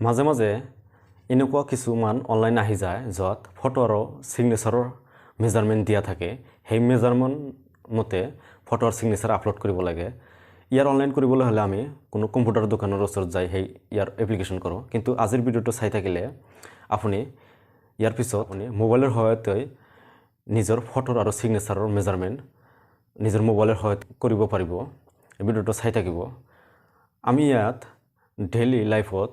মাজে মাজে এনেকুৱা কিছুমান অনলাইন আহি যায় য'ত ফটো আৰু সিগনেচাৰৰ মেজাৰমেণ্ট দিয়া থাকে। সেই মেজাৰমেণ্ট মতে ফটো আৰু সিগনেচাৰ আপলোড কৰিব লাগে। ইয়াৰ অনলাইন কৰিবলৈ হ'লে আমি কোনো কম্পিউটাৰ দোকানৰ ওচৰত যাই সেই ইয়াৰ এপ্লিকেশ্যন কৰোঁ। কিন্তু আজিৰ ভিডিঅ'টো চাই থাকিলে আপুনি ইয়াৰ পিছত আপুনি মোবাইলৰ সহায়তে নিজৰ ফটো আৰু সিগনেচাৰৰ মেজাৰমেণ্ট নিজৰ মোবাইলৰ সহায়ত কৰিব পাৰিব। এই ভিডিঅ'টো চাই থাকিব। আমি ইয়াত ডেইলি লাইফত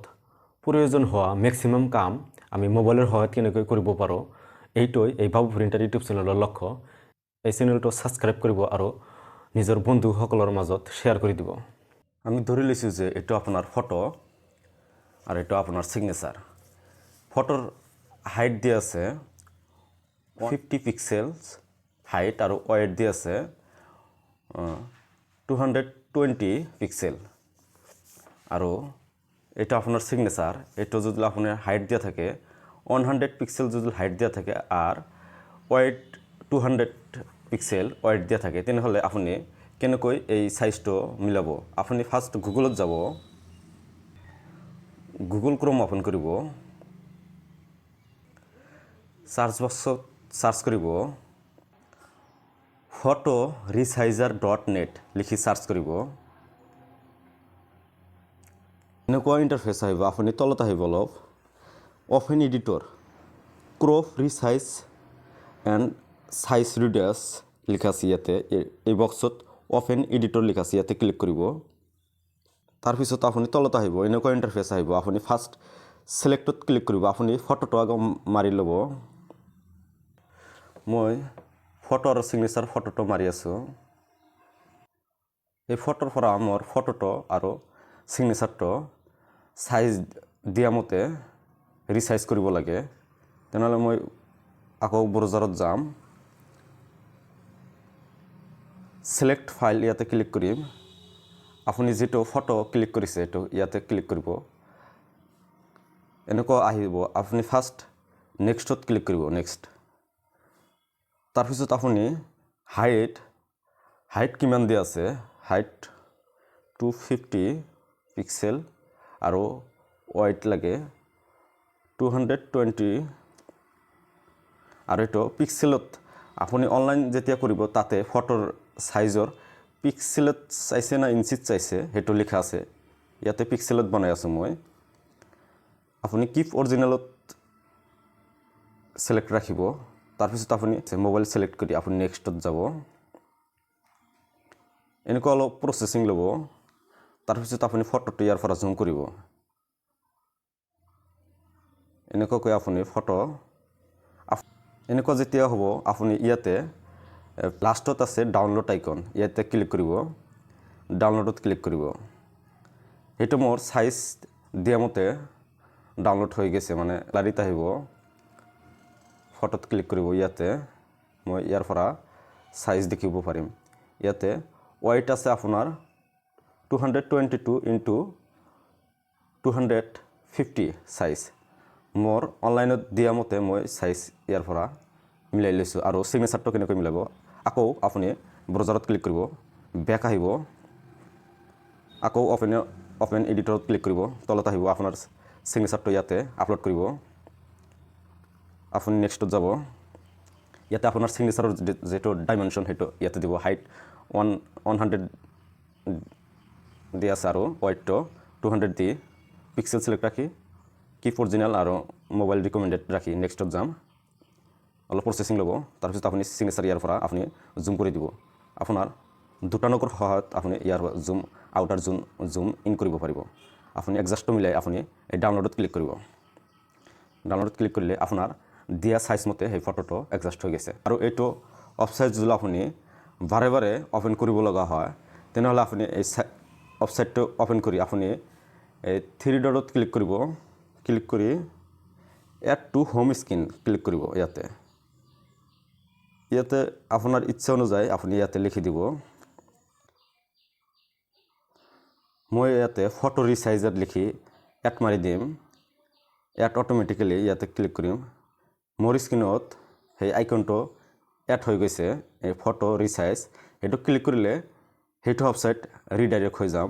প্ৰয়োজন হোৱা মেক্সিমাম কাম আমি মোবাইলৰ সহায়ত কেনেকৈ কৰিব পাৰোঁ এইটোই এই বাবু প্ৰিণ্টাৰ ইউটিউব চেনেলৰ লক্ষ্য। এই চেনেলটো ছাবস্ক্ৰাইব কৰিব আৰু নিজৰ বন্ধুসকলৰ মাজত শ্বেয়াৰ কৰি দিব। আমি ধৰি লৈছোঁ যে এইটো আপোনাৰ ফটো আৰু এইটো আপোনাৰ সিগনেচাৰ। ফটোৰ হাইট দিয়া আছে 50 পিক্সেলছ হাইট আৰু ৱাইড দিয়া আছে 220 পিক্সেল। আৰু এটা আপনার সিগনেচার এটা যদি আপনার হাইট দিয়া থাকে 100 পিক্সেল যদি হাইট দিয়া থাকে আর ওয়েট 200 পিক্সেল ওয়েট দিয়া থাকে তেনেহলে আপনি কেনেকৈ এই সাইজটো মিলাব। আপনি ফার্স্ট গুগলত যাব, গুগল ক্রোম ওপেন কৰিব, সাৰ্চ বক্সত সাৰ্চ কৰিব photoresizer.net লিখি সাৰ্চ কৰিব। এনেকুৱা ইণ্টাৰফেচ আহিব। আপুনি তলত আহিব অলপ open editor crop resize and size reduce লিখা আছে ইয়াতে। এই বক্সত অপেন এডিটৰ লিখা আছে ইয়াতে ক্লিক কৰিব। তাৰপিছত আপুনি তলত আহিব এনেকুৱা ইণ্টাৰফেচ আহিব। আপুনি ফাৰ্ষ্ট সিলেক্টত ক্লিক কৰিব। আপুনি ফটোটো আগত মাৰি ল'ব। মই ফটো আৰু সিগনেচাৰ ফটোটো মাৰি আছোঁ। এই ফটোৰ পৰা মোৰ ফটোটো আৰু সিগনেচাৰটো সাইজ দিয়া মতে ৰিসাইজ কৰিব লাগে। তেনেহ'লে মই আকৌ ব্ৰাউজাৰত যাম, সিলেক্ট ফাইল ইয়াতে ক্লিক কৰিম। আপুনি যেটো ফটো ক্লিক কৰিছে এইটো ইয়াতে ক্লিক কৰিব। এনেকুৱা আহিব। আপুনি ফাৰ্ষ্ট নেক্সটত ক্লিক কৰিব, নেক্সট। তাৰপিছত আপুনি হাইট কিমান দিয়া আছে, হাইট 250 পিক্সেল আৰু ৱাইড লাগে 220 আৰু এইটো পিক্সেলত আপুনি অনলাইন যেতিয়া কৰিব তাতে ফটোৰ সাইজৰ পিক্সেলত চাইছে না ইঞ্চিত চাইছে সেইটো লিখা আছে। ইয়াতে পিক্সেলত বনাই আছোঁ মই। আপুনি কিপ অৰিজিনেলত সিলেক্ট ৰাখিব। তাৰপিছত আপুনি মোবাইল সিলেক্ট কৰি আপুনি নেক্সটত যাব। এনেকুৱা অলপ প্ৰচেছিং ল'ব। তাৰপিছত আপুনি ফটোটো ইয়াৰ পৰা জুম কৰিব। এনেকুৱাকৈ আপুনি ফটো এনেকুৱা যেতিয়া হ'ব আপুনি ইয়াতে লাষ্টত আছে ডাউনলোড আইকন ইয়াতে ক্লিক কৰিব। ডাউনলোডত ক্লিক কৰিব। সেইটো মোৰ সাইজ দিয়া মতে ডাউনলোড হৈ গৈছে, মানে লাৰিত আহিব। ফটোত ক্লিক কৰিব। ইয়াতে মই ইয়াৰ পৰা সাইজ দেখিব পাৰিম। ইয়াতে ৱাইট আছে আপোনাৰ 222 ইনটু 250 সাইজ। মোৰ অনলাইনত দিয়া মতে মই সাইজ ইয়াৰ পৰা মিলাই লৈছোঁ। আৰু সিগনেচাৰটো কেনেকৈ মিলাব, আকৌ আপুনি ব্ৰাউজাৰত ক্লিক কৰিব, বেক আহিব, আকৌ অপেন এডিটৰত ক্লিক কৰিব, তলত আহিব আপোনাৰ সিগনেচাৰটো ইয়াতে আপলোড কৰিব। আপুনি নেক্সটত যাব। ইয়াতে আপোনাৰ সিগনেচাৰৰ যেটো ডাইমেনশ্যন সেইটো ইয়াতে দিব। হাইট 100 দিয়া আছে আৰু ৱাইডটো 200 দি পিক্সেল সিলেক্ট ৰাখি কিপ অৰিজিনেল আৰু মোবাইল ৰিকমেণ্ডেড ৰাখি নেক্সটত যাম। অলপ প্ৰচেছিং ল'ব। তাৰপিছত আপুনি সিগনেচাৰ ইয়াৰ পৰা আপুনি জুম কৰি দিব। আপোনাৰ দুটা নখৰ সহায়ত আপুনি ইয়াৰ জুম আউট আৰু জুম ইন কৰিব পাৰিব। আপুনি এডজাষ্টটো মিলাই আপুনি এই ডাউনলোডত ক্লিক কৰিব। ডাউনলোডত ক্লিক কৰিলে আপোনাৰ দিয়া সাইজ মতে সেই ফটোটো এডজাষ্ট হৈ গৈছে। আৰু এইটো অফসাইড যদি আপুনি বাৰে বাৰে অপেন কৰিব লগা হয় তেনেহ'লে আপুনি এই অফসাইডটো অপেন কৰি আপুনি এই 3 ডটত ক্লিক কৰিব। ক্লিক কৰি add to home screen click কৰিব। ইয়াতে আপোনাৰ ইচ্ছা অনুযায়ী আপুনি ইয়াতে লিখি দিব। মই ইয়াতে ফটো ৰিসাইজাৰ লিখি এড মাৰি দিম। এড অটোমেটিক্যালি ইয়াতে ক্লিক কৰিম। মোৰ স্ক্ৰীনত সেই আইকনটো এড হৈ গৈছে, এই ফটো ৰিসাইজ। এইটো ক্লিক কৰিলে সেইটো ওয়েবসাইট ৰিডাইৰেক্ট হৈ যাম।